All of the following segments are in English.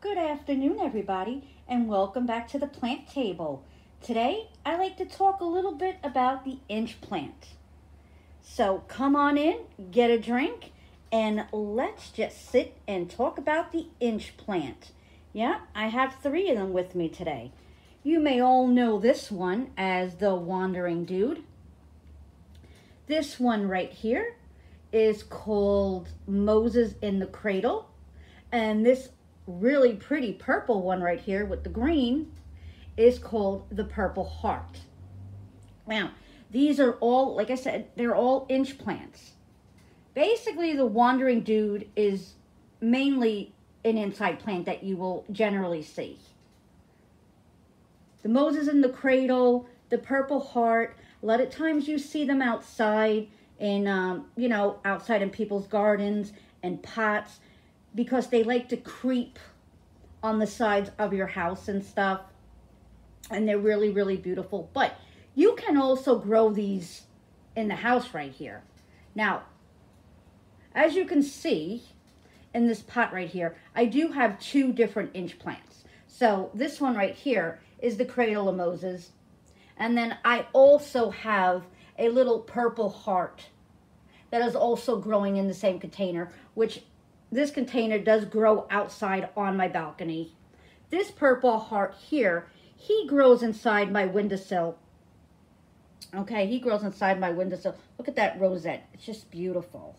Good afternoon, everybody, and welcome back to the plant table. Today, I like to talk a little bit about the inch plant. So come on in, get a drink, and let's just sit and talk about the inch plant. Yeah, I have three of them with me today. You may all know this one as the wandering dude. This one right here is called Moses in the Cradle, and this really pretty purple one right here with the green is called the Purple Heart. Now, these are all, like I said, they're all inch plants. Basically, the wandering dude is mainly an inside plant that you will generally see. The Moses in the Cradle, the Purple Heart, a lot of times you see them outside in, outside in people's gardens and pots, because they like to creep on the sides of your house and stuff. And they're really, really beautiful. But you can also grow these in the house right here. Now, as you can see in this pot right here, I do have two different inch plants. So this one right here is the Cradle of Moses. And then I also have a little Purple Heart that is also growing in the same container, which this container does grow outside on my balcony. This Purple Heart here, he grows inside my windowsill. Okay, he grows inside my windowsill. Look at that rosette. It's just beautiful.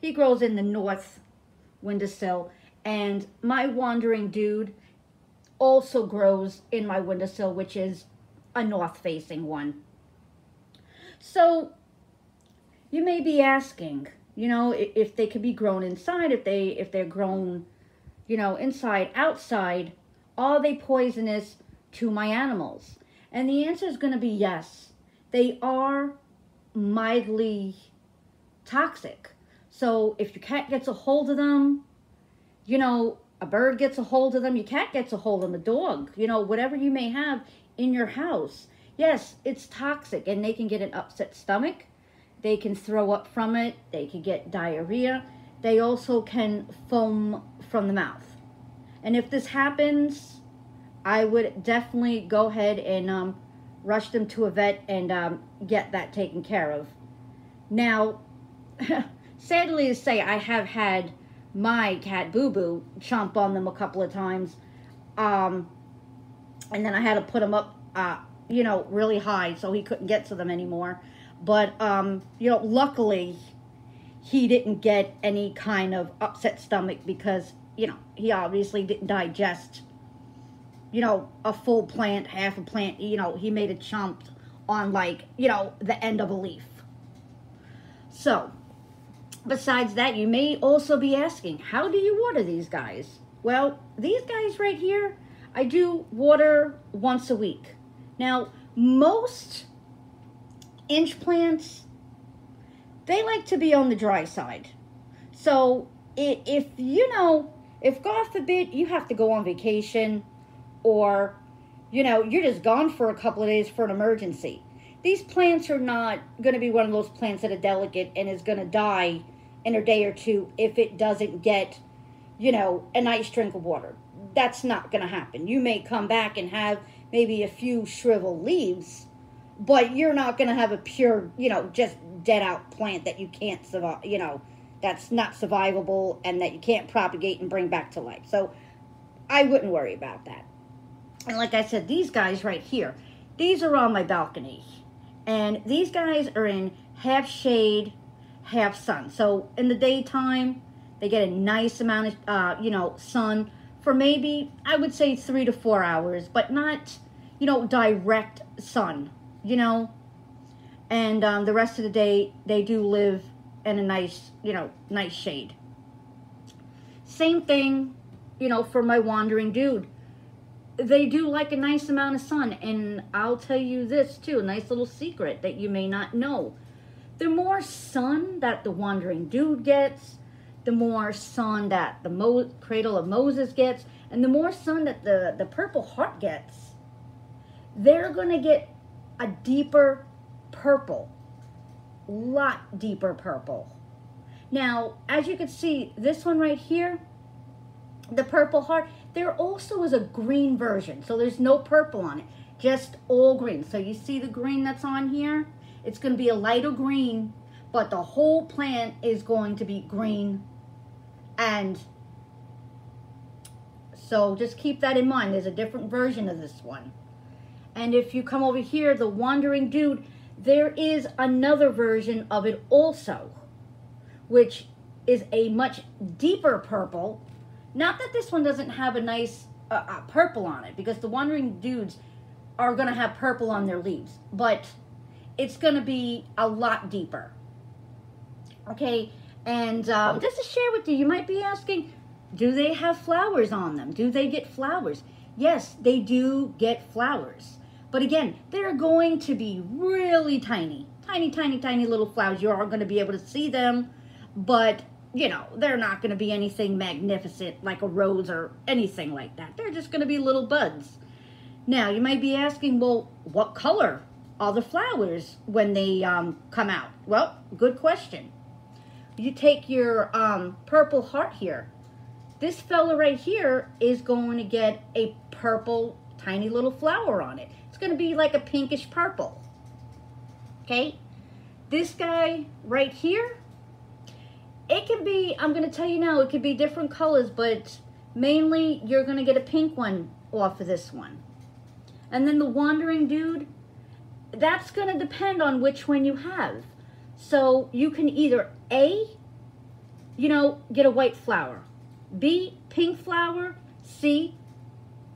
He grows in the north windowsill. And my wandering dude also grows in my windowsill, which is a north-facing one. So, you may be asking, if they could be grown inside, if they're grown, inside, outside, are they poisonous to my animals? And the answer is going to be yes. They are mildly toxic. So if your cat gets a hold of them, a bird gets a hold of them, your cat gets a hold of them, a dog, whatever you may have in your house. Yes, it's toxic, and they can get an upset stomach. They can throw up from it. They can get diarrhea. They also can foam from the mouth. And if this happens, I would definitely go ahead and rush them to a vet and get that taken care of. Now, sadly to say, I have had my cat Boo Boo chomp on them a couple of times. And then I had to put him up, really high so he couldn't get to them anymore. But, luckily, he didn't get any kind of upset stomach because, he obviously didn't digest, a full plant, half a plant. He made a chomp on, the end of a leaf. So, besides that, you may also be asking, how do you water these guys? Well, these guys right here, I do water once a week. Now, most inch plants, they like to be on the dry side. So if God forbid you have to go on vacation, or you're just gone for a couple of days for an emergency, these plants are not going to be one of those plants that are delicate and is going to die in a day or two if it doesn't get a nice drink of water. That's not going to happen. You may come back and have maybe a few shriveled leaves, but you're not going to have a pure, just dead out plant that you can't survive, that's not survivable and that you can't propagate and bring back to life. So I wouldn't worry about that. And like I said, these guys right here, these are on my balcony. And these guys are in half shade, half sun. So in the daytime, they get a nice amount of, sun for maybe, I would say 3 to 4 hours, but not, direct sun. And the rest of the day, they do live in a nice, nice shade. Same thing, for my wandering dude. They do like a nice amount of sun. And I'll tell you this too, a nice little secret that you may not know. The more sun that the wandering dude gets, the more sun that the Cradle of Moses gets, and the more sun that the Purple Heart gets, they're going to get a deeper purple, lot deeper purple. Now, as you can see, this one right here, the Purple Heart, There also is a green version, so there's no purple on it, just all green. So you see the green that's on here? It's going to be a lighter green, but the whole plant is going to be green. And so just keep that in mind. There's a different version of this one. And if you come over here, the Wandering Dude, there is another version of it also, which is a much deeper purple. Not that this one doesn't have a nice purple on it, because the Wandering Dudes are going to have purple on their leaves, but it's going to be a lot deeper. Okay, and just to share with you, you might be asking, do they have flowers on them? Do they get flowers? Yes, they do get flowers. But again, they're going to be really tiny. Tiny, tiny, tiny little flowers. You are going to be able to see them, but, you know, they're not going to be anything magnificent like a rose or anything like that. They're just going to be little buds. Now, you might be asking, well, what color are the flowers when they come out? Well, good question. You take your purple heart here. This fella right here is going to get a purple tiny little flower on it. It's going to be like a pinkish purple. Okay? This guy right here, it can be, I'm going to tell you now, it could be different colors, but mainly you're going to get a pink one off of this one. And then the Wandering Dude, that's going to depend on which one you have. So you can either A, you know, get a white flower. B, pink flower. C,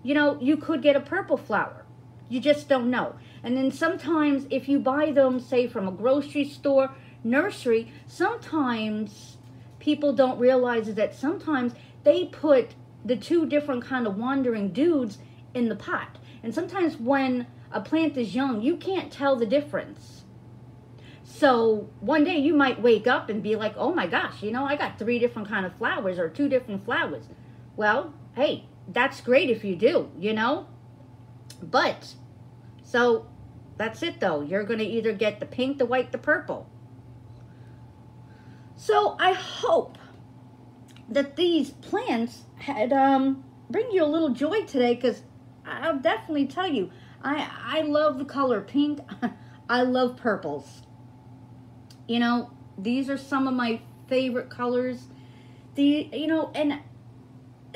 you know, you could get a purple flower. You just don't know. And then sometimes if you buy them, say from a grocery store, nursery, sometimes people don't realize that sometimes they put the two different kind of Wandering Dudes in the pot. And sometimes when a plant is young, you can't tell the difference. So one day you might wake up and be like, oh my gosh, you know, I got 3 different kind of flowers or 2 different flowers. Well, hey, that's great if you do, you know. But, so that's it though. You're going to either get the pink, the white, the purple. So I hope that these plants had bring you a little joy today, because I'll definitely tell you, I love the color pink. I love purples. You know, these are some of my favorite colors. You know, and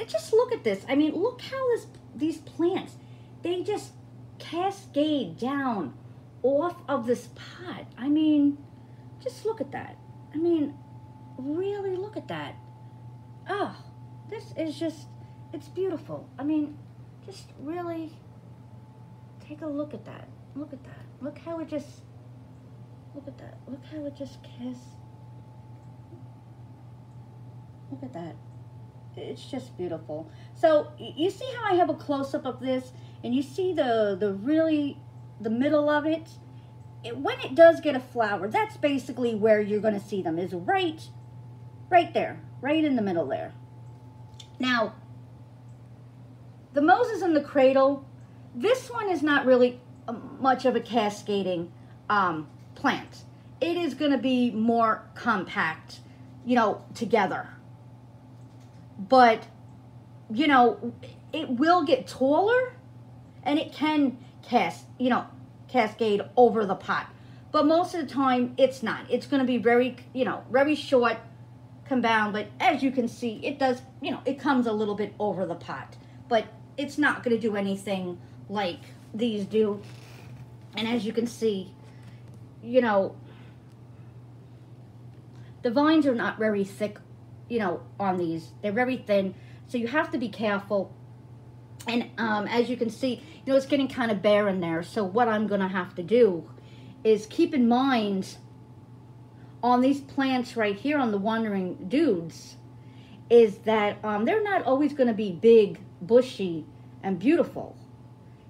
just look at this. I mean, look how these plants, they just cascade down off of this pot. I mean, just look at that. I mean, really look at that. Oh, this is just, it's beautiful. I mean, just really take a look at that. Look at that. Look how it just, look at that. Look how it just casts. Look at that. It's just beautiful. So you see how I have a close-up of this, and you see the middle of it? When it does get a flower, that's basically where you're going to see them, is right there, right in the middle there. Now, the Moses and the Cradle, this one is not really much of a cascading plant. It is going to be more compact, you know, together. But, you know, it will get taller, and it can cascade over the pot. But most of the time, it's not. It's going to be very, you know, very short, compound. But as you can see, it does, you know, it comes a little bit over the pot. But it's not going to do anything like these do. And as you can see, you know, the vines are not very thick, you know, on these. They're very thin, so you have to be careful. And as you can see, you know, it's getting kind of bare in there. So what I'm going to have to do is keep in mind on these plants right here on the Wandering Dudes is that they're not always going to be big, bushy, and beautiful.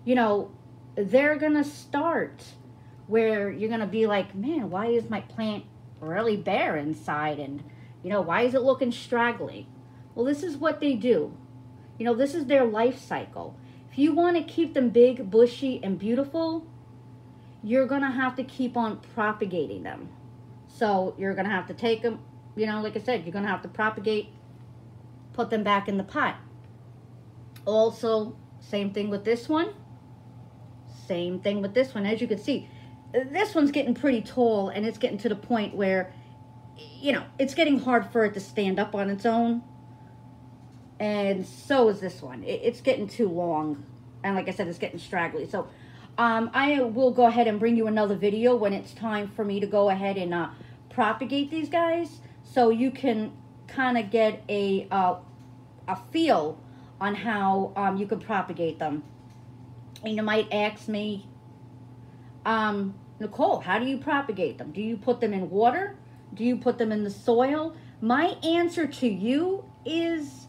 You know, they're going to start where you're going to be like, man, why is my plant really bare inside? And, you know, why is it looking straggly? Well, this is what they do. You know, this is their life cycle. If you want to keep them big, bushy, and beautiful, you're going to have to keep on propagating them. So you're going to have to take them, you know, like I said, you're going to have to propagate, put them back in the pot. Also, same thing with this one. Same thing with this one. As you can see, this one's getting pretty tall, and it's getting to the point where, you know, it's getting hard for it to stand up on its own. And so is this one. It's getting too long. And like I said, it's getting straggly. So I will go ahead and bring you another video when it's time for me to go ahead and propagate these guys, so you can kind of get a feel on how you can propagate them. And you might ask me, Nicole, how do you propagate them? Do you put them in water? Do you put them in the soil? My answer to you is,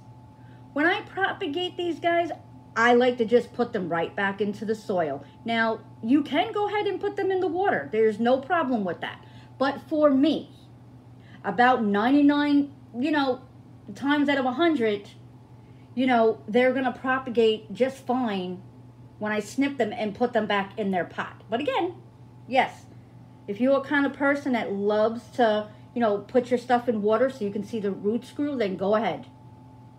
when I propagate these guys, I like to just put them right back into the soil. Now, you can go ahead and put them in the water. There's no problem with that. But for me, about 99, times out of 100, they're going to propagate just fine when I snip them and put them back in their pot. But again, yes, if you're a kind of person that loves to, put your stuff in water so you can see the root screw, then go ahead.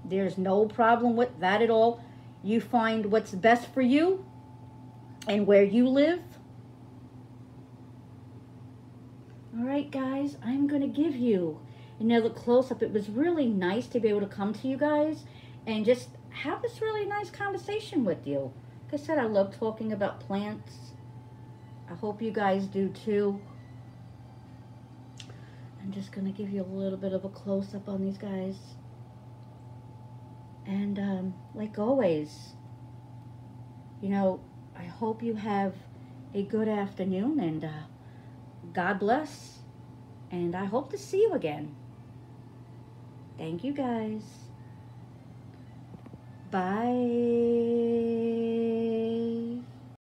There's no problem with that at all. You find what's best for you and where you live. All right, guys, I'm going to give you another close-up. It was really nice to be able to come to you guys and just have this really nice conversation with you. Like I said, I love talking about plants. I hope you guys do too. I'm just going to give you a little bit of a close-up on these guys. And like always, I hope you have a good afternoon, and God bless, and I hope to see you again. Thank you, guys. Bye.